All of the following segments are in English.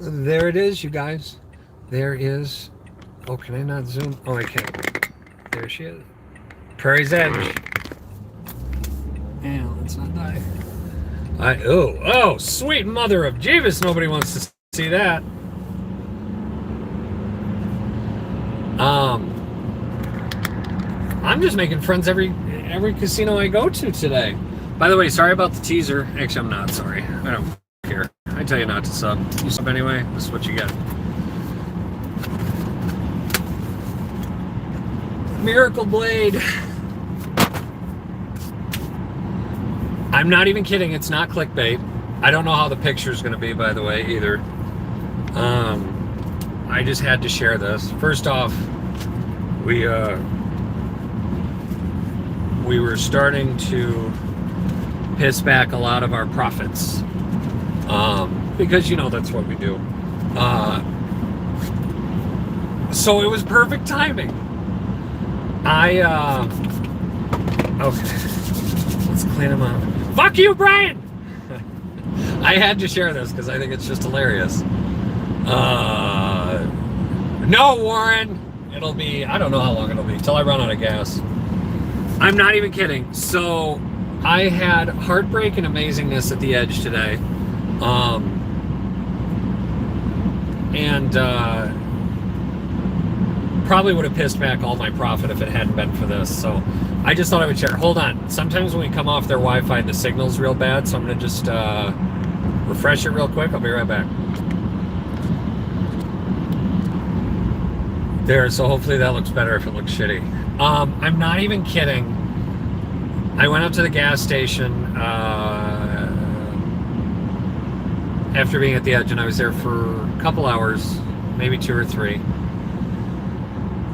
There it is, you guys. There is. Oh, can I not zoom? Oh, I can. There she is. Prairie's Edge. Yeah, let's not die. Oh, sweet mother of Jeeves. Nobody wants to see that. I'm just making friends every casino I go to today. By the way, sorry about the teaser. Actually, I'm not sorry. I don't care. I tell you not to sub. You sub anyway. This is what you get. Miracle Blade. I'm not even kidding. It's not clickbait. I don't know how the picture is going to be, by the way, either. I just had to share this. First off, we were starting to piss back a lot of our profits, because that's what we do. So it was perfect timing. Okay, let's clean them up. Fuck you, Brian! I had to share this because I think it's just hilarious. No, Warren! It'll be, I don't know how long it'll be, till I run out of gas. I'm not even kidding. So, I had heartbreak and amazingness at the Edge today. Probably would have pissed back all my profit if it hadn't been for this. So I just thought I would share. Hold on. Sometimes when we come off their Wi-Fi, the signal's real bad. So I'm going to just refresh it real quick. I'll be right back. There. So hopefully that looks better if it looks shitty. I'm not even kidding. I went up to the gas station after being at the Edge, and I was there for a couple hours, maybe 2 or 3.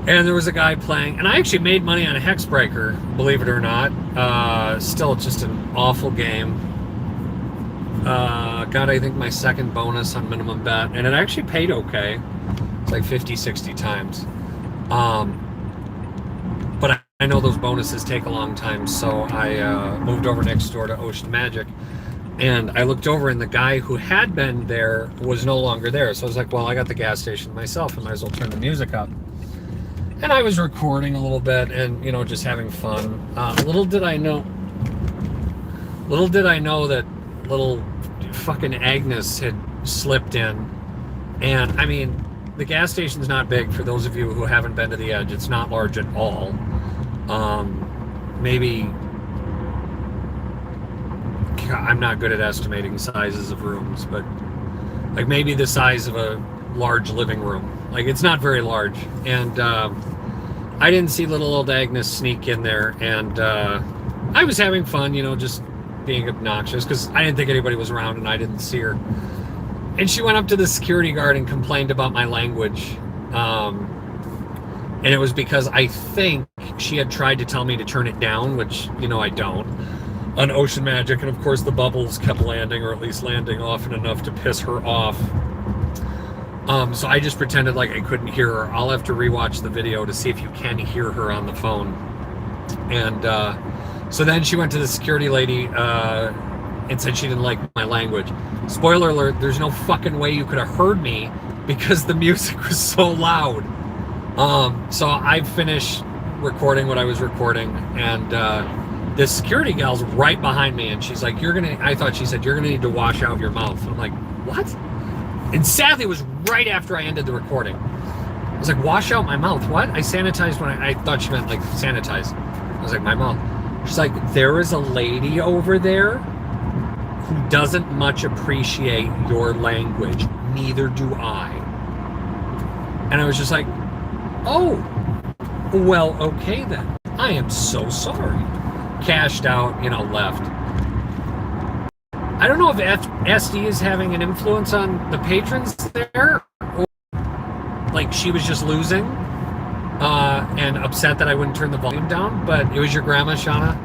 And there was a guy playing, and I actually made money on a Hexbreaker, believe it or not. Still just an awful game. Got, I think, my second bonus on minimum bet, and it actually paid okay. It's like 50, 60 times. But I know those bonuses take a long time, so I moved over next door to Ocean Magic. And I looked over, and the guy who had been there was no longer there. So I was like, well, I got the gas station myself. I might as well turn the music up. And I was recording a little bit and, just having fun. Little did I know that little fucking Agnes had slipped in. And, I mean, the gas station's not big for those of you who haven't been to the Edge. It's not large at all. Maybe... I'm not good at estimating sizes of rooms, but like maybe the size of a large living room. Like, it's not very large. And I didn't see little old Agnes sneak in there, and I was having fun, just being obnoxious because I didn't think anybody was around and I didn't see her. And she went up to the security guard and complained about my language. And it was because I think she had tried to tell me to turn it down, which, I don't. On Ocean Magic, and of course the bubbles kept landing, or at least landing often enough to piss her off. So I just pretended like I couldn't hear her. I'll have to rewatch the video to see if you can hear her on the phone. And so then she went to the security lady and said she didn't like my language. Spoiler alert, there's no fucking way you could have heard me because the music was so loud. So I finished recording what I was recording, and this security gal's right behind me, and she's like, I thought she said, you're gonna need to wash out your mouth. And I'm like, what? And sadly, it was right after I ended the recording. I was like, wash out my mouth? What? I sanitized when I thought she meant like sanitize. I was like, my mouth. She's like, there is a lady over there who doesn't much appreciate your language. Neither do I. And I was just like, oh, well, okay then. I am so sorry. Cashed out, left. I don't know if SD is having an influence on the patrons there, or like she was just losing and upset that I wouldn't turn the volume down, but it was your grandma, Shauna.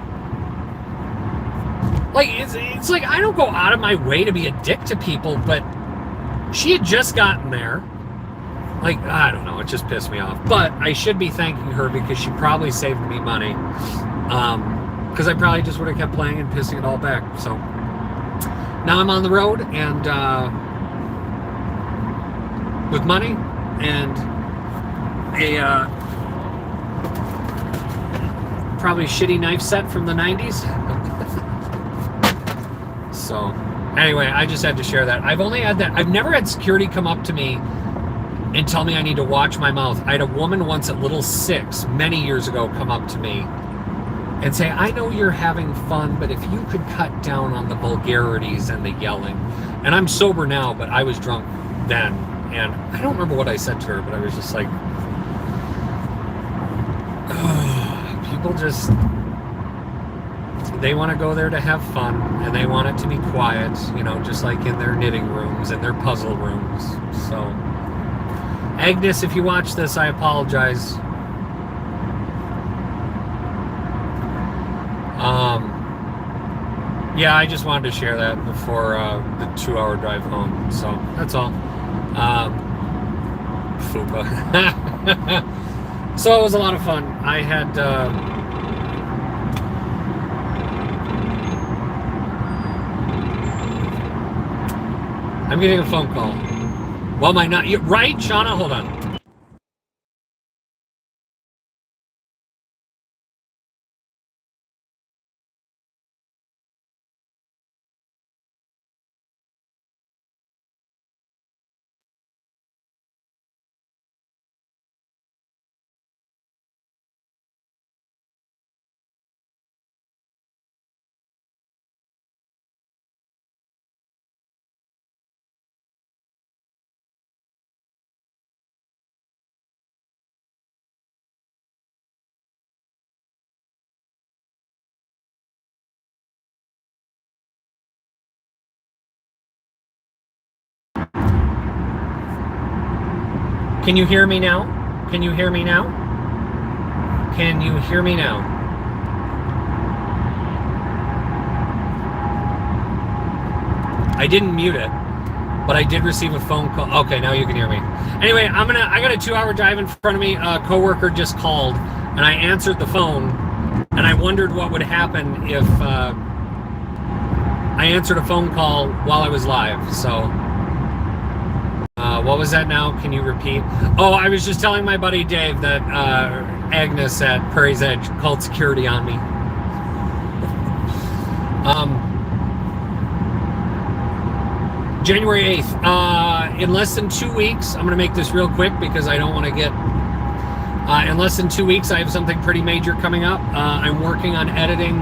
Like, it's like I don't go out of my way to be a dick to people, but she had just gotten there. Like, I don't know, it just pissed me off. But I should be thanking her because she probably saved me money. Because I probably just would have kept playing and pissing it all back. So now I'm on the road and with money and a probably shitty knife set from the 90s. So anyway, I just had to share that. I've never had security come up to me and tell me I need to watch my mouth. I had a woman once at Little Six many years ago come up to me and say, I know you're having fun, but if you could cut down on the vulgarities and the yelling. And I'm sober now, but I was drunk then. And I don't remember what I said to her, but I was just like, oh, people just, they want to go there to have fun, and they want it to be quiet, you know, just like in their knitting rooms and their puzzle rooms. So, Agnes, if you watch this, I apologize. Yeah, I just wanted to share that before the 2-hour drive home. So that's all. Fupa. So it was a lot of fun. I had I'm getting a phone call. Well, am I not? Right, Shauna? Hold on. Can you hear me now? Can you hear me now? Can you hear me now? I didn't mute it, but I did receive a phone call. Okay, now you can hear me. Anyway, I got a 2-hour drive in front of me. A coworker just called, and I answered the phone, and I wondered what would happen if I answered a phone call while I was live. So, what was that now? Can you repeat? Oh, I was just telling my buddy Dave that Agnes at Prairie's Edge called security on me. January 8th. In less than 2 weeks, I'm going to make this real quick because I don't want to get... in less than 2 weeks, I have something pretty major coming up. I'm working on editing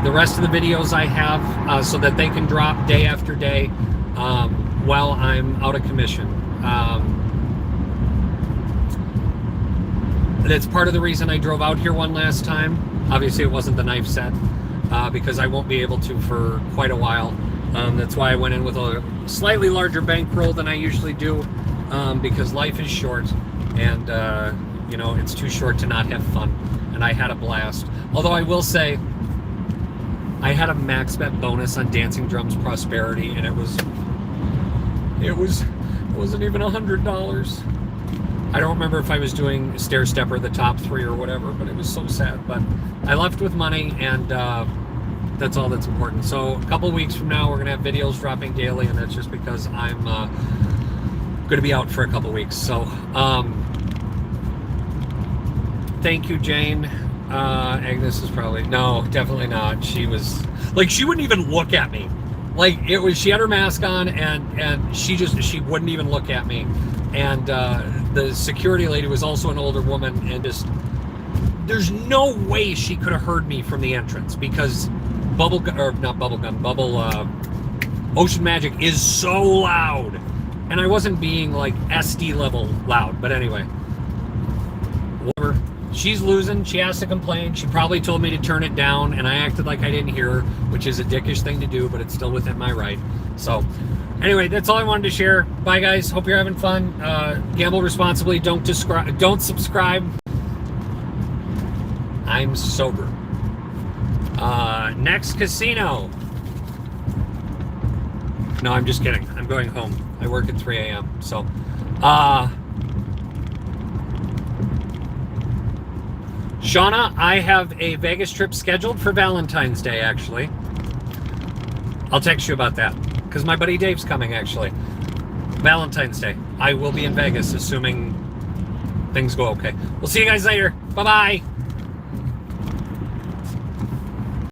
the rest of the videos I have so that they can drop day after day while I'm out of commission. That's part of the reason I drove out here one last time. Obviously, it wasn't the knife set because I won't be able to for quite a while. That's why I went in with a slightly larger bankroll than I usually do because life is short and, you know, it's too short to not have fun. And I had a blast. Although I will say, I had a max bet bonus on Dancing Drums Prosperity, and it wasn't even $100. I don't remember if I was doing Stair Stepper, the top 3 or whatever, but it was so sad. But I left with money, and that's all that's important. So a couple weeks from now, we're going to have videos dropping daily, and that's just because I'm going to be out for a couple weeks. So thank you, Jane. Agnes is probably... No, definitely not. She was... Like, she wouldn't even look at me. Like, it was... She had her mask on, and she wouldn't even look at me. And the security lady was also an older woman, and just... There's no way she could have heard me from the entrance, because Ocean Magic is so loud. And I wasn't being, like, SD level loud. But anyway. Whatever. She's losing. She has to complain. She probably told me to turn it down, and I acted like I didn't hear her, which is a dickish thing to do, but it's still within my right. So, anyway, that's all I wanted to share. Bye, guys. Hope you're having fun. Gamble responsibly. Don't subscribe. I'm sober. Next casino. No, I'm just kidding. I'm going home. I work at 3 a.m. So, Shauna, I have a Vegas trip scheduled for Valentine's Day, actually. I'll text you about that. Because my buddy Dave's coming, actually. Valentine's Day. I will be in Vegas, assuming things go okay. We'll see you guys later. Bye-bye.